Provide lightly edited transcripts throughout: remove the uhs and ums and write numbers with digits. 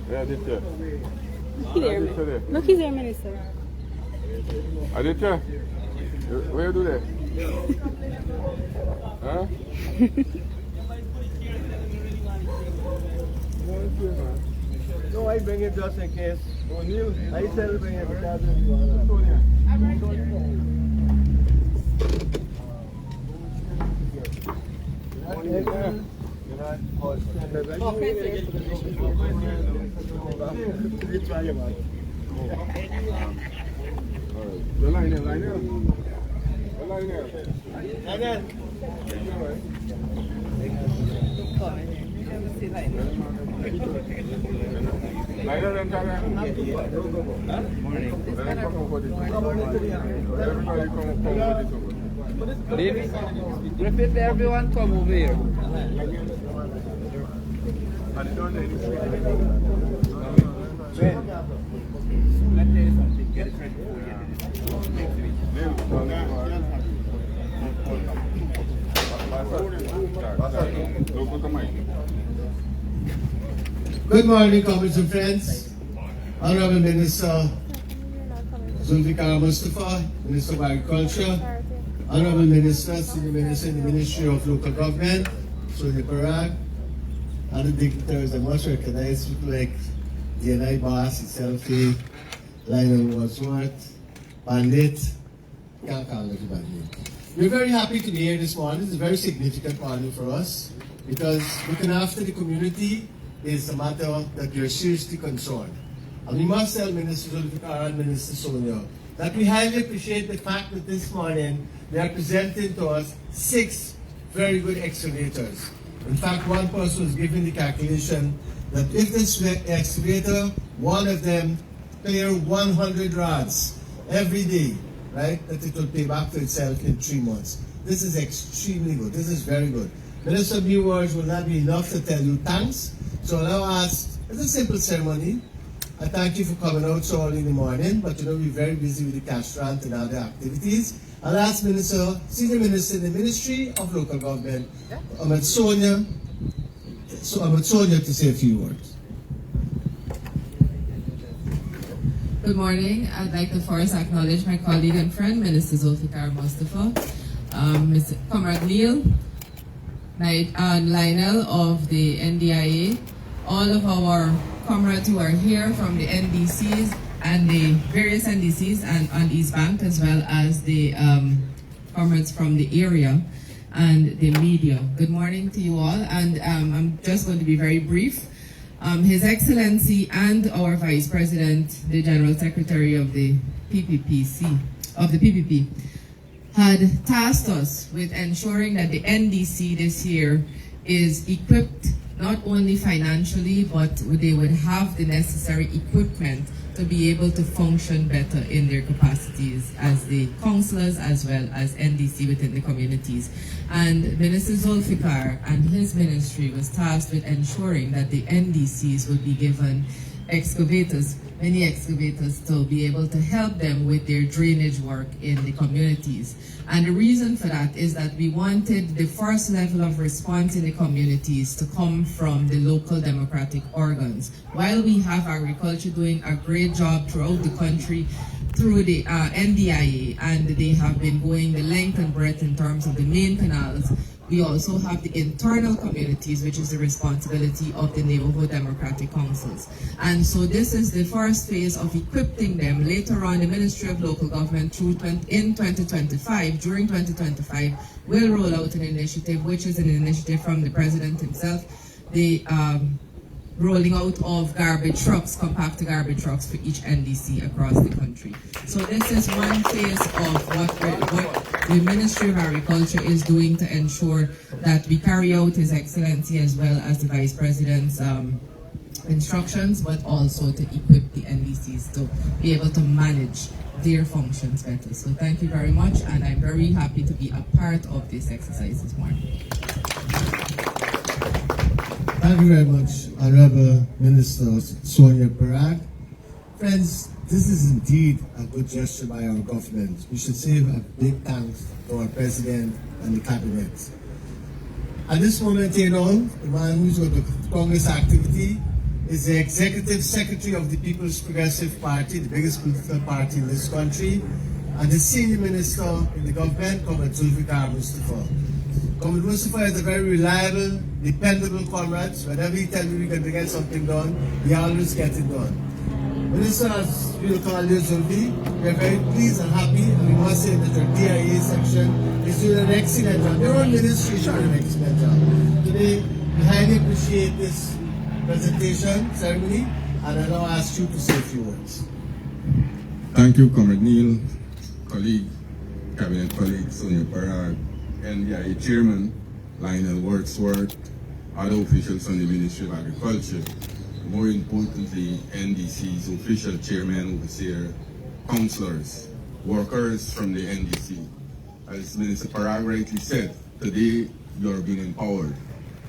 Yeah, Aditya. Look, he's there, Minister. Aditya, where you do that? Huh? No, I bring it just in case. I still bring it because The line here. Repeat everyone come over here. Good morning, comrades and friends. Honorable Minister Zulfikar Mustapha, Minister of Agriculture, Honorable Minister, Senior Minister in the Ministry of Local Government, Sonia Parag, other dignitaries I must recognize, people like DNI Boss, Selfie, Lionel Wadsworth, Bandit, can't count everybody. We're very happy to be here this morning. It's a very significant morning for us because looking after the community is a matter that we are seriously concerned. And we must tell Minister Zulfikar and Minister Sonia that we highly appreciate the fact that this morning they are presenting to us 6 very good excavators. In fact, one person was giving the calculation that if this excavator, one of them, clear 100 rods every day, right, that it will pay back to itself in 3 months. This is extremely good. This is very good. Minister, few words will not be enough to tell you thanks. So I'll now ask, it's a simple ceremony. I thank you for coming out so early in the morning, but you know we're very busy with the cash grant and other activities. I'll ask Senior Minister in the Ministry of Local Government, Sonia to say a few words. Good morning. I'd like to first acknowledge my colleague and friend, Minister Zulfikar Mustapha, Mr. Comrade Neil, Lionel of the NDIA, all of our comrades who are here from the NDCs and the various NDCs and on East Bank, as well as the comrades from the area and the media. Good morning to you all, and I'm just going to be very brief. His Excellency and our Vice President, the General Secretary of the PPP, had tasked us with ensuring that the NDC this year is equipped not only financially, but they would have the necessary equipment to be able to function better in their capacities as the councillors as well as NDC within the communities. And Minister Zulfikar and his ministry was tasked with ensuring that the NDCs would be given excavators, mini-excavators, to be able to help them with their drainage work in the communities. And the reason for that is that we wanted the first level of response in the communities to come from the local democratic organs. While we have agriculture doing a great job throughout the country through the NDIA, and they have been going the length and breadth in terms of the main canals, we also have the internal communities, which is the responsibility of the neighborhood democratic councils. And so this is the first phase of equipping them. Later on, the Ministry of Local Government in 2025, during 2025, will roll out an initiative, which is an initiative from the President himself, the rolling out of garbage trucks, compactor garbage trucks for each NDC across the country. So this is one phase of what the Ministry of Agriculture is doing to ensure that we carry out His Excellency as well as the Vice President's instructions, but also to equip the NDCs to be able to manage their functions better. So thank you very much, and I'm very happy to be a part of this exercise this morning. Thank you very much, Honorable Minister Sonia Parag. Friends, this is indeed a good gesture by our government. We should say a big thanks to our President and the Cabinet. At this moment, you know, the man who's got the Congress activity is the Executive Secretary of the People's Progressive Party, the biggest political party in this country, and the Senior Minister in the government, Comrade Zulfikar Mustapha. Comrade Mustapha is a very reliable, dependable comrade. Whenever he tells me we can get something done, he always gets it done. Minister, as we will call you, Zulfi, we are very pleased and happy, and we must say that your DIA section is doing an excellent job. Your own ministry is doing an excellent job. Today, we highly appreciate this presentation ceremony, and I now ask you to say a few words. Thank you, Comrade Neil, colleague, Cabinet colleague Sonia Parag, NDIA Chairman Lionel Wordsworth, other officials from the Ministry of Agriculture, more importantly, NDCs, official chairman, overseer, councillors, workers from the NDC. As Minister Parag rightly said, today you're being empowered.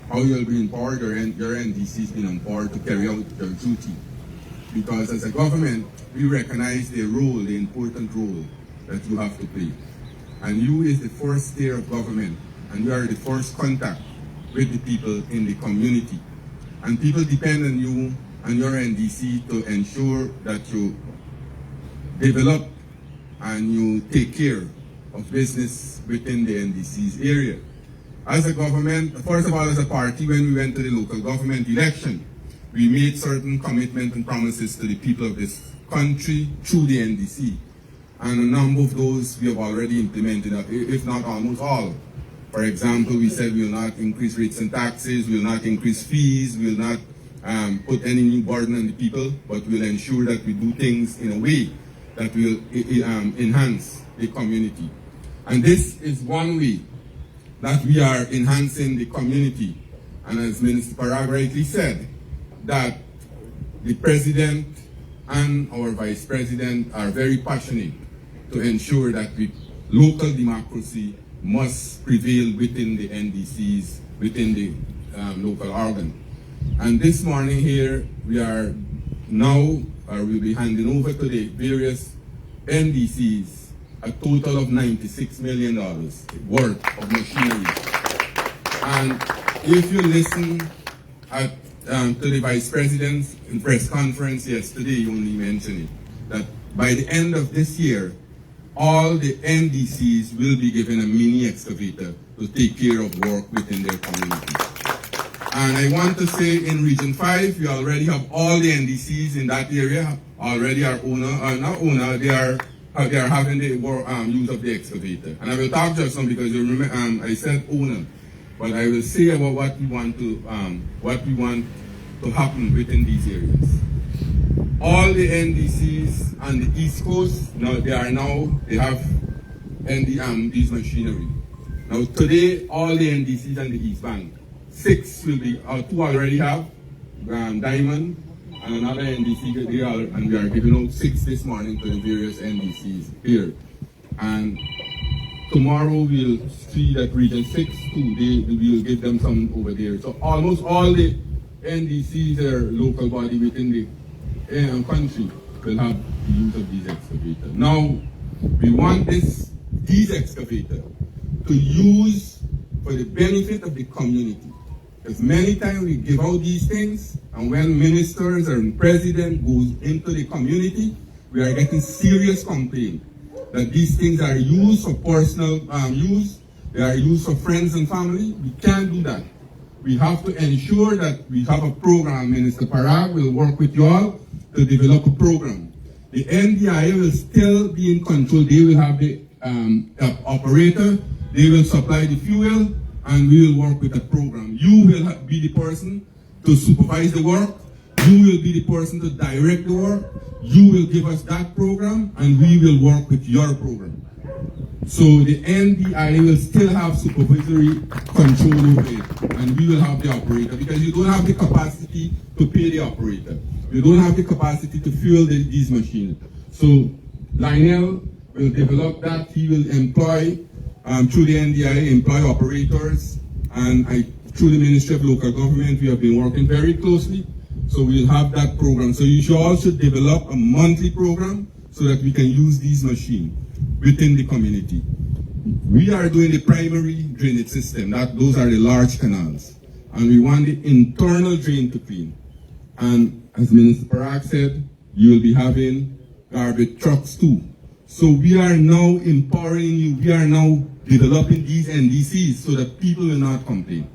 How you'll be empowered, your NDC is being empowered to carry out their duty. Because as a government, we recognize the role, the important role that you have to play. And you is the first tier of government, and you are the first contact with the people in the community. And people depend on you and your NDC to ensure that you develop and you take care of business within the NDC's area. As a government, first of all, as a party, when we went to the local government election, we made certain commitments and promises to the people of this country through the NDC. And a number of those we have already implemented, if not almost all. For example, we said we will not increase rates and taxes, we will not increase fees, we will not put any new burden on the people, but we will ensure that we do things in a way that will enhance the community. And this is one way that we are enhancing the community. And as Minister Parag rightly said, that the President and our Vice President are very passionate to ensure that the local democracy must prevail within the NDCs, within the local organ. And this morning here, we are now, we'll be handing over to the various NDCs a total of $96 million worth of machinery. And if you listen to the Vice President's press conference yesterday, you only mentioned it, that by the end of this year, all the NDCs will be given a mini-excavator to take care of work within their community. And I want to say in Region 5, we already have all the NDCs in that area already are they are having the use of the excavator. And I will talk just now because you remember I said owner, but I will say about what we want to happen within these areas. All the NDCs on the East Coast, they have these machinery. Now today, all the NDCs on the East Bank, 6 will be, 2 already have, Diamond, and another NDC, and we are giving out 6 this morning to the various NDCs here. And tomorrow we'll see that Region 6 too, we'll give them some over there. So almost all the NDCs are local body within the country will have the use of these excavators. Now, we want these excavators to use for the benefit of the community. Because many times we give out these things, and when ministers or president goes into the community, we are getting serious complaint that these things are used for personal use, they are used for friends and family. We can't do that. We have to ensure that we have a program. Minister Parag will work with you all to develop a program. The NDI will still be in control. They will have the operator, they will supply the fuel, and we will work with the program. You will be the person to supervise the work, you will be the person to direct the work, you will give us that program, and we will work with your program. So the NDI will still have supervisory control over it, and we will have the operator, because you don't have the capacity to pay the operator. You don't have the capacity to fuel these machines. So Lionel will develop that. He will employ, through the NDI, employ operators, and through the Ministry of Local Government, we have been working very closely. So we'll have that program. So you should also develop a monthly program so that we can use these machines within the community. We are doing the primary drainage system. Those are the large canals. And we want the internal drain to clean. And as Minister Parag said, you will be having garbage trucks too. So we are now empowering you. We are now developing these NDCs so that people will not complain.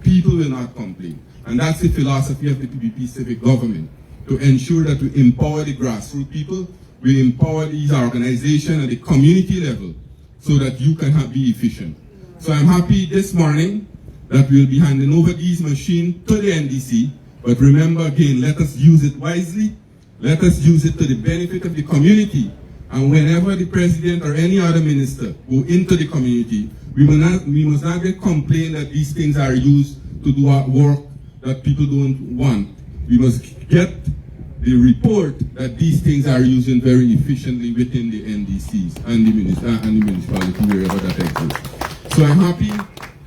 People will not complain. And that's the philosophy of the PPP civic government, to ensure that we empower the grassroots people, we empower these organizations at the community level so that you can be efficient. So I'm happy this morning that we'll be handing over these machines to the NDC, but remember again, let us use it wisely, let us use it to the benefit of the community, and whenever the president or any other minister go into the community, we must not get complained that these things are used to do work that people don't want. We must get the report that these things are used very efficiently within the NDCs and the minister and the municipality wherever that exists. So I'm happy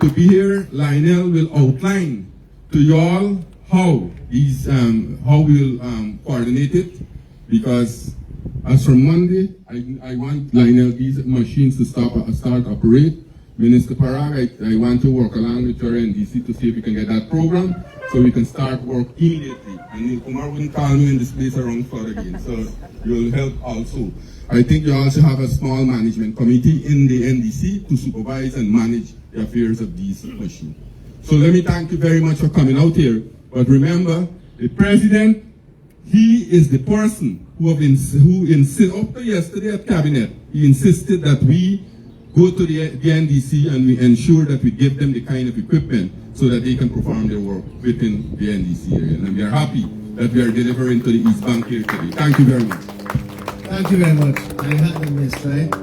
to be here. Lionel will outline to you all how these how we'll coordinate it, because as from Monday, I want Lionel these machines to start operate. Minister Parag, I want to work along with your NDC to see if we can get that program so we can start work immediately. And Kumar wouldn't call me in this place around flood again, so you'll help also. I think you also have a small management committee in the NDC to supervise and manage the affairs of these machines. So let me thank you very much for coming out here. But remember, the president, he is the person who insisted, up to yesterday at cabinet, he insisted that we go to the NDC and we ensure that we give them the kind of equipment so that they can perform their work within the NDC area. And we are happy that we are delivering to the East Bank here today. Thank you very much. Thank you very much. I had a miss, right?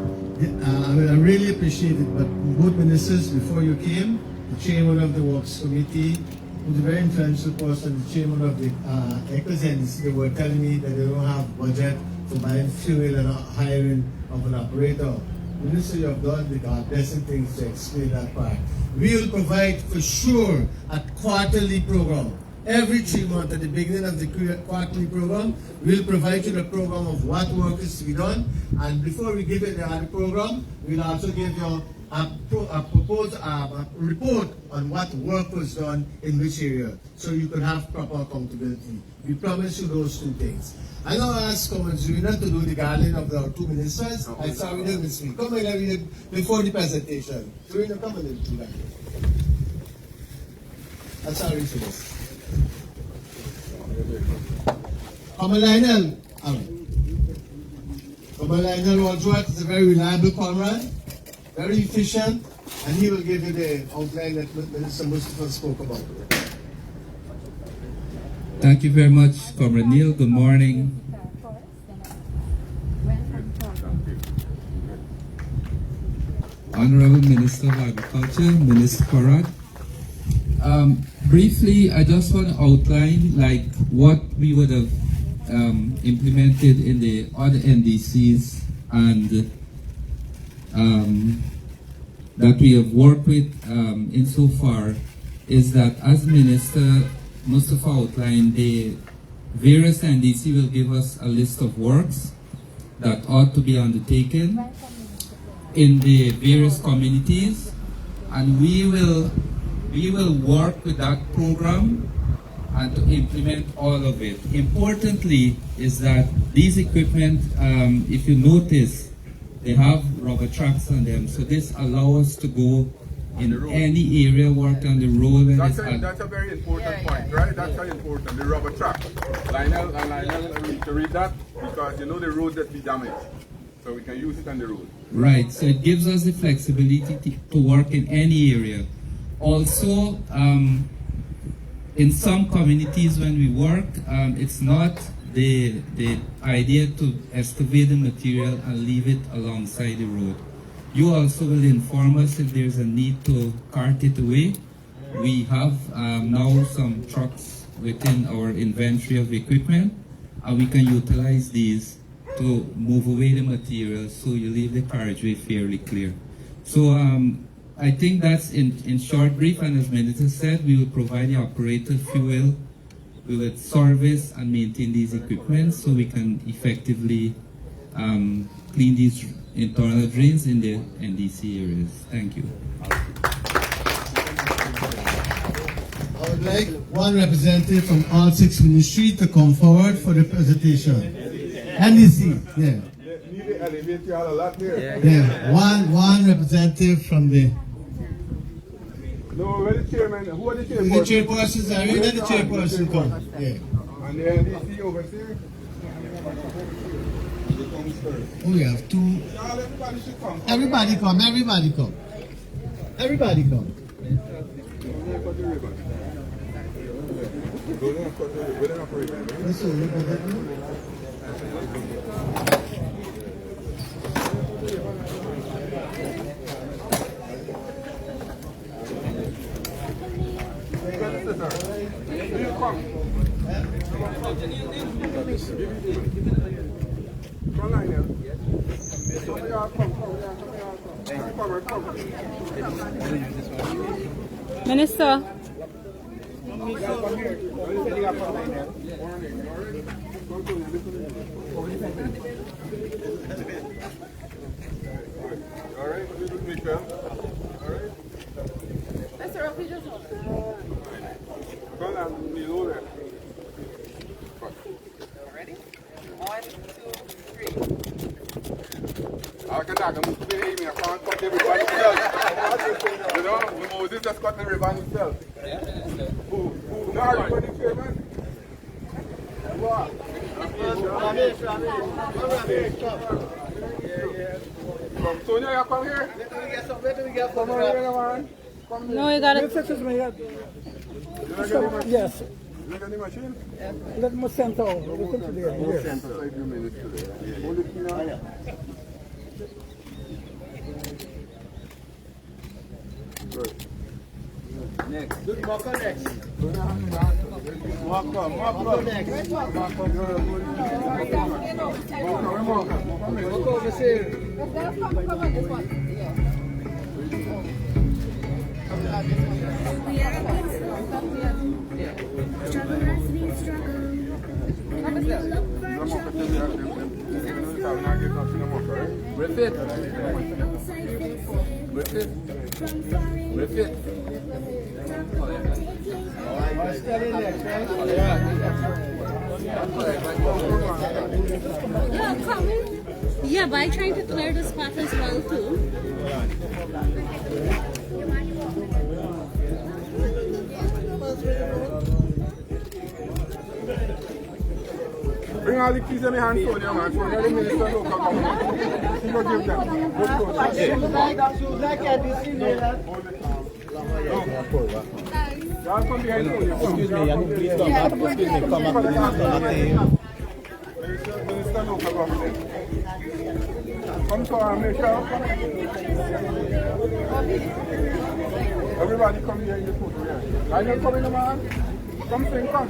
I really appreciate it, but both ministers, before you came, the chairman of the Works Committee, who's a very influential person, the chairman of the NDC, they were telling me that they don't have budget for buying fuel and hiring of an operator. Minister, you have done the God-blessing things to explain that part. We will provide for sure a quarterly program. Every 3 months at the beginning of the quarterly program, we'll provide you the program of what work is to be done. And before we give you the other program, we'll also give you a report on what work was done in which area, so you can have proper accountability. We promise you those two things. I now ask Zurina to do the gathering of the two ministers. I saw you there with me. Come in before the presentation. Zurina, come in do that. I'm sorry for this. Come on, Lionel. Come on, Lionel Wadsworth is a very reliable comrade, very efficient, and he will give you the outline that Minister Mustapha spoke about. Thank you very much, Comrade Neil. Good morning. Honorable Minister of Agriculture, Minister Parag. Briefly, I just want to outline what we would have implemented in the other NDCs and that we have worked with insofar is that as Minister Mustapha outlined, the various NDC will give us a list of works that ought to be undertaken in the various communities, and we will work with that program and to implement all of it. Importantly is that these equipment, if you notice, they have rubber tracks on them, so this allows us to go in any area, work on the road. That's a very important point, right? That's very important, the rubber track. Lionel need to read that, because you know the road that we damaged, so we can use it on the road. Right, so it gives us the flexibility to work in any area. Also, in some communities when we work, it's not the idea to excavate the material and leave it alongside the road. You also will inform us if there's a need to cart it away. We have now some trucks within our inventory of equipment, and we can utilize these to move away the material so you leave the carriageway fairly clear. So I think that's in short brief, and as Minister said, we will provide the operator fuel, we will service and maintain these equipment so we can effectively clean these internal drains in the NDC areas. Thank you. Our would like one representative from all 6 ministries to come forward for the presentation. NDC, yeah. Need the elevator a lot here. Yeah, one representative from the... No, where the chairman? Who are the The chairpersons? chairpersons, I read that the chairperson come. Yeah. And the NDC over there? They come first. Oh, we have 2. Y'all, everybody should come. Everybody come, everybody come. Everybody come. Cut the ribbon. Go down, cut the ribbon. We're not for ribbon, right? This is Minister. Alright, Michelle. Alright. Come on, kneel over. Ready? 1, 2, 3. I can move the aim. I can't cut the ribbon himself. You know, Moses just cut the ribbon himself. Who? No, are you for the chairman? What? From Sonia, you come here? Come on here, man. No, you gotta. Yes. Look at the machine. Let me send out. Hold the key now. Good. next. Walk on next. Walk up next. Walk up. Walk over here. Come on this one. Yeah. Refit. Yeah, coming. Yeah, by trying to clear the spot as well too. Bring all the keys in my hand, Sonia, man. Sonia, the Minister Local Government. She go give them. Y'all come behind Sonia. Excuse me, come up Minister Local Government. Come to our Michelle. Everybody come here in the photo, yeah. Are you coming, man? Come sing, come.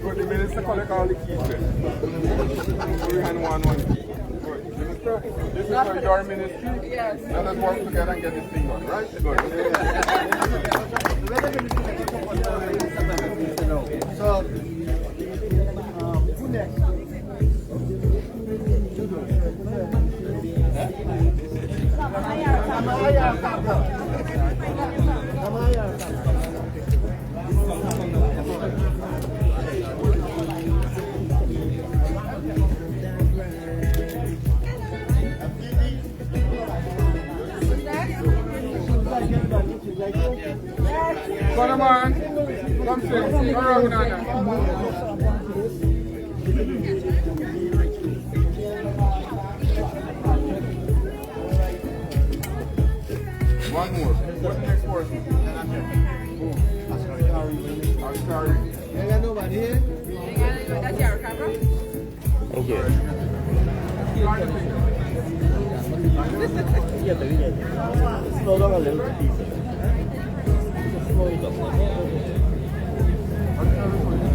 Good, the minister collect all the keys then. Every hand one key. Good. Minister, this is for your ministry. Yes. Let us work together and get this thing done, right? Good. So, who next? Come on, man. Come sing. Come around, Nana. One more. What's the next person? Askari. Ain't got nobody here? That's your camera? Slow down a little bit. Okay.